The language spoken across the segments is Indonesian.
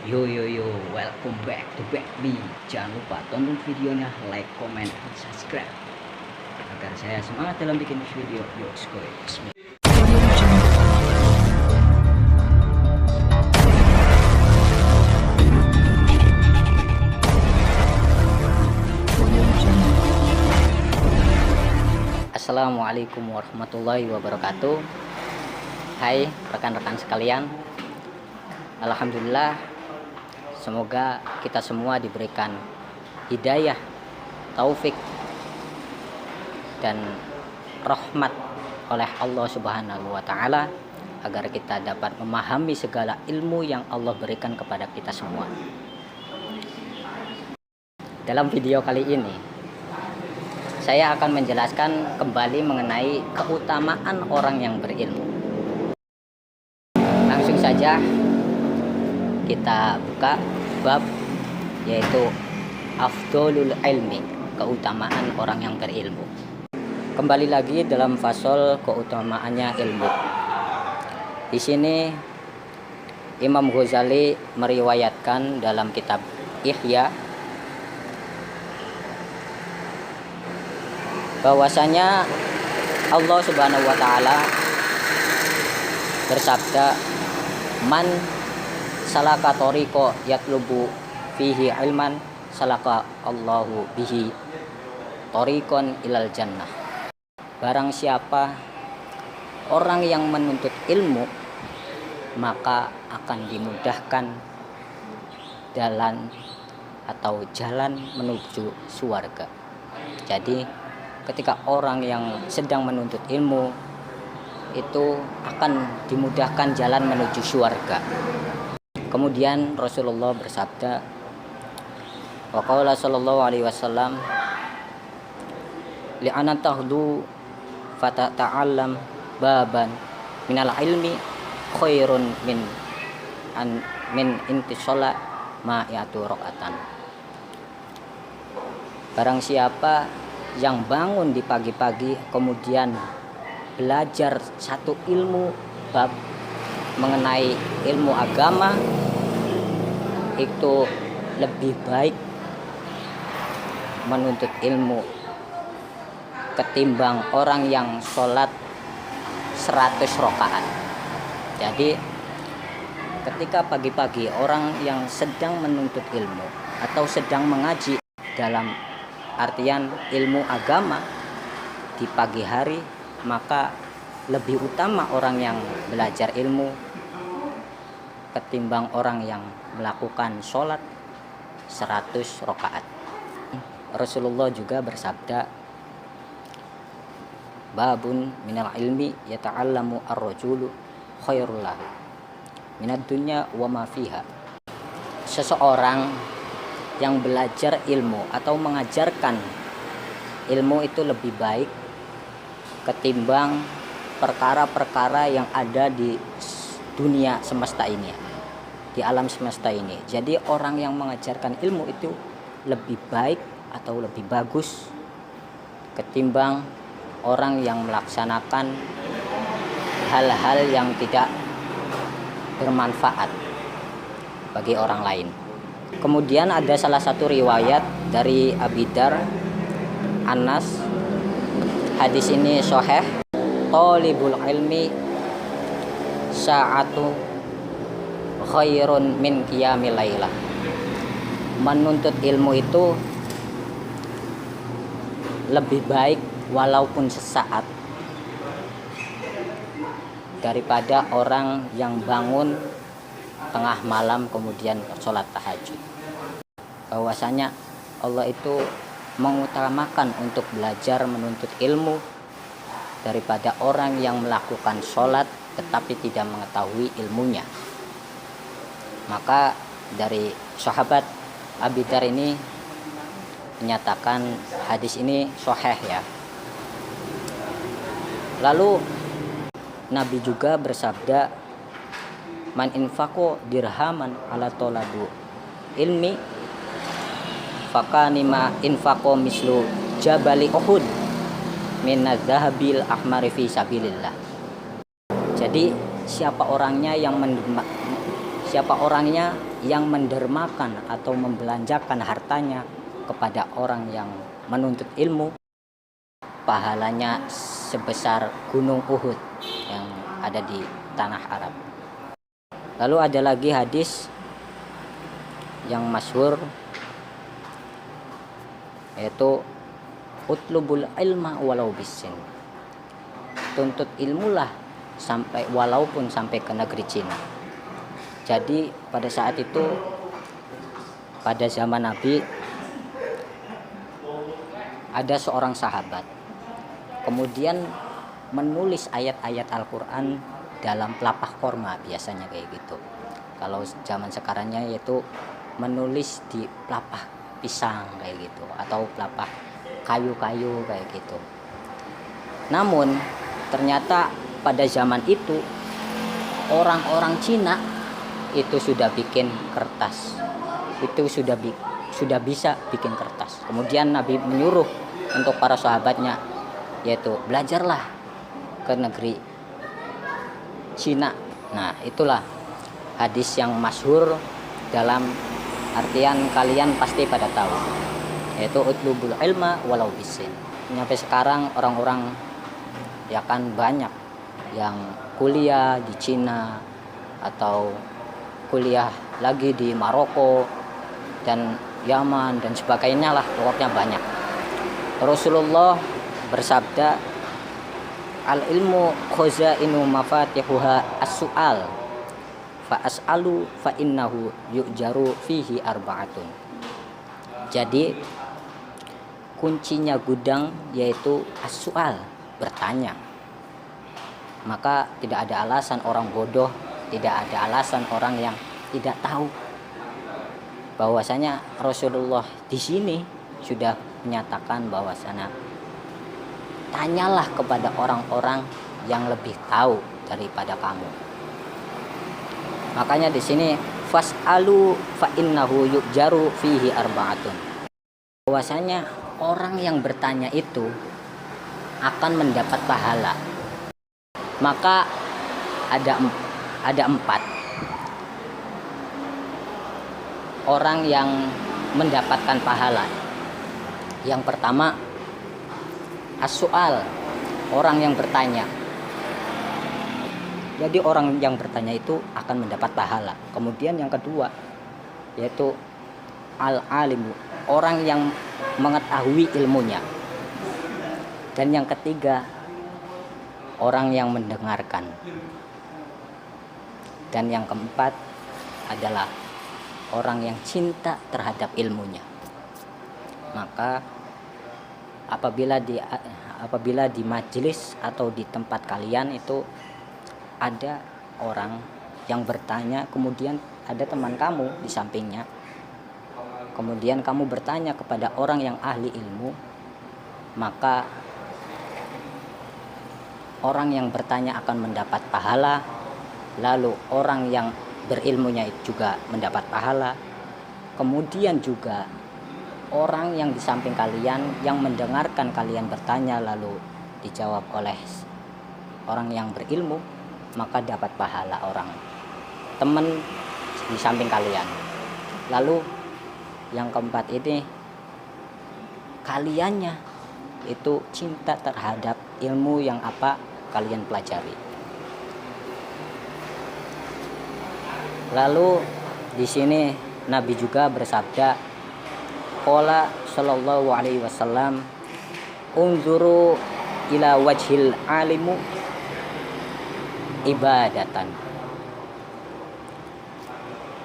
Yo yo yo, welcome back to Backme. Jangan lupa tonton videonya, like, comment, dan subscribe agar saya semangat dalam bikin video. Yo, skoy. Assalamualaikum warahmatullahi wabarakatuh. Hai rekan-rekan sekalian. Alhamdulillah, semoga kita semua diberikan hidayah, taufik, dan rahmat oleh Allah Subhanahu wa Ta'ala agar kita dapat memahami segala ilmu yang Allah berikan kepada kita semua. Dalam video kali ini, saya akan menjelaskan kembali mengenai keutamaan orang yang berilmu. Langsung saja kita buka bab, yaitu afdholul ilmi, keutamaan orang yang berilmu. Kembali lagi dalam fasal keutamaannya ilmu. Di sini Imam Ghazali meriwayatkan dalam kitab Ihya bahwasanya Allah Subhanahu wa Ta'ala bersabda, man salaka tariqa yatlubu fihi ilman salaka Allahu bihi tariqan ilal jannah. Barang siapa orang yang menuntut ilmu, maka akan dimudahkan jalan menuju surga. Jadi ketika orang yang sedang menuntut ilmu itu akan dimudahkan jalan menuju surga. Kemudian Rasulullah bersabda, wa qala sallallahu alaihi wasallam, li'ana tahdu fatata'allam baban minal ilmi khairun min intisala ma yatu raqatan. Barang siapa yang bangun di pagi-pagi kemudian belajar satu ilmu bab mengenai ilmu agama, itu lebih baik menuntut ilmu ketimbang orang yang sholat 100 rakaat. Jadi ketika pagi-pagi orang yang sedang menuntut ilmu atau sedang mengaji dalam artian ilmu agama di pagi hari, maka lebih utama orang yang belajar ilmu ketimbang orang yang melakukan sholat 100 rakaat. Rasulullah juga bersabda, babun minal ilmi yata'allamu ar-rajulu khairul lahu minad dunya wa ma fiha. Seseorang yang belajar ilmu atau mengajarkan ilmu itu lebih baik ketimbang perkara-perkara yang ada di dunia semesta ini, di alam semesta ini. Jadi orang yang mengajarkan ilmu itu lebih baik atau lebih bagus ketimbang orang yang melaksanakan hal-hal yang tidak bermanfaat bagi orang lain. Kemudian ada salah satu riwayat dari Abi Dar Anas, hadis ini sahih, talibul ilmi sa'atu khairun min qiyamil lailah. Menuntut ilmu itu lebih baik walaupun sesaat daripada orang yang bangun tengah malam kemudian sholat tahajud. Bahwasanya Allah itu mengutamakan untuk belajar menuntut ilmu daripada orang yang melakukan sholat tetapi tidak mengetahui ilmunya. Maka dari sahabat Abi Dar ini menyatakan hadis ini sahih ya. Lalu Nabi juga bersabda, man infaqo dirhaman ala tolabu ilmi fakanima infaqo mislu jabali uhud minaz zahabil ahmari fi sabilillah. Jadi siapa orangnya yang mendermakan atau membelanjakan hartanya kepada orang yang menuntut ilmu, pahalanya sebesar gunung Uhud yang ada di tanah Arab. Lalu ada lagi hadis yang masyhur, yaitu utlubul ilma walau bisin, tuntut ilmulah walaupun sampai ke negeri Cina. Jadi pada saat itu, pada zaman Nabi, ada seorang sahabat kemudian menulis ayat-ayat Al-Quran dalam pelapah korma, biasanya kayak gitu. Kalau zaman sekarangnya yaitu menulis di pelapah pisang kayak gitu, atau pelapah kayu-kayu kayak gitu. Namun ternyata pada zaman itu orang-orang Cina itu sudah bikin kertas, itu sudah bisa bikin kertas. Kemudian Nabi menyuruh untuk para sahabatnya, yaitu belajarlah ke negeri Cina. Nah, itulah hadis yang masyhur dalam artian kalian pasti pada tahu, yaitu utlubul ilma walau bisin. Sampai sekarang orang-orang ya kan banyak yang kuliah di Cina atau kuliah lagi di Maroko dan Yaman dan sebagainya lah, pokoknya banyak. Rasulullah bersabda, al ilmu khazainu mafatihuha as-su'al fa as'alu fa innahu yu'jaru fihi arba'atun. Jadi kuncinya gudang yaitu as-su'al, bertanya. Maka tidak ada alasan orang bodoh, tidak ada alasan orang yang tidak tahu. Bahwasanya Rasulullah di sini sudah menyatakan bahwasanya tanyalah kepada orang-orang yang lebih tahu daripada kamu. Makanya di sini fas'alu fa innahu yu'jaru fihi arba'atun. Bahwasanya orang yang bertanya itu akan mendapat pahala. Maka ada 4 orang yang mendapatkan pahala. Yang pertama as-su'al, orang yang bertanya. Jadi orang yang bertanya itu akan mendapat pahala. Kemudian yang kedua yaitu al-alimu, orang yang mengetahui ilmunya. Dan yang ketiga orang yang mendengarkan. Dan yang keempat adalah orang yang cinta terhadap ilmunya. Maka apabila di majelis atau di tempat kalian itu ada orang yang bertanya, kemudian ada teman kamu di sampingnya, kemudian kamu bertanya kepada orang yang ahli ilmu, maka orang yang bertanya akan mendapat pahala, lalu orang yang berilmunya juga mendapat pahala. Kemudian juga orang yang di samping kalian yang mendengarkan kalian bertanya lalu dijawab oleh orang yang berilmu, maka dapat pahala orang teman di samping kalian. Lalu yang keempat ini, kaliannya itu cinta terhadap ilmu yang apa kalian pelajari. Lalu di sini Nabi juga bersabda, qala sallallahu alaihi wasallam, unzuru ila wajhil alimu ibadatan.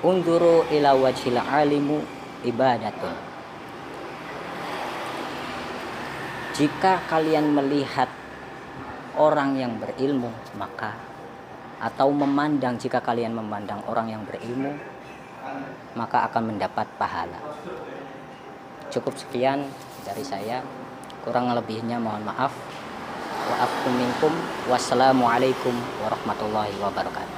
Unzuru ila wajhil alimu ibadatun. Jika kalian melihat orang yang berilmu, maka atau memandang, jika kalian memandang orang yang berilmu, maka akan mendapat pahala. Cukup sekian dari saya, kurang lebihnya mohon maaf. Wa afu minkum. Wassalamualaikum warahmatullahi wabarakatuh.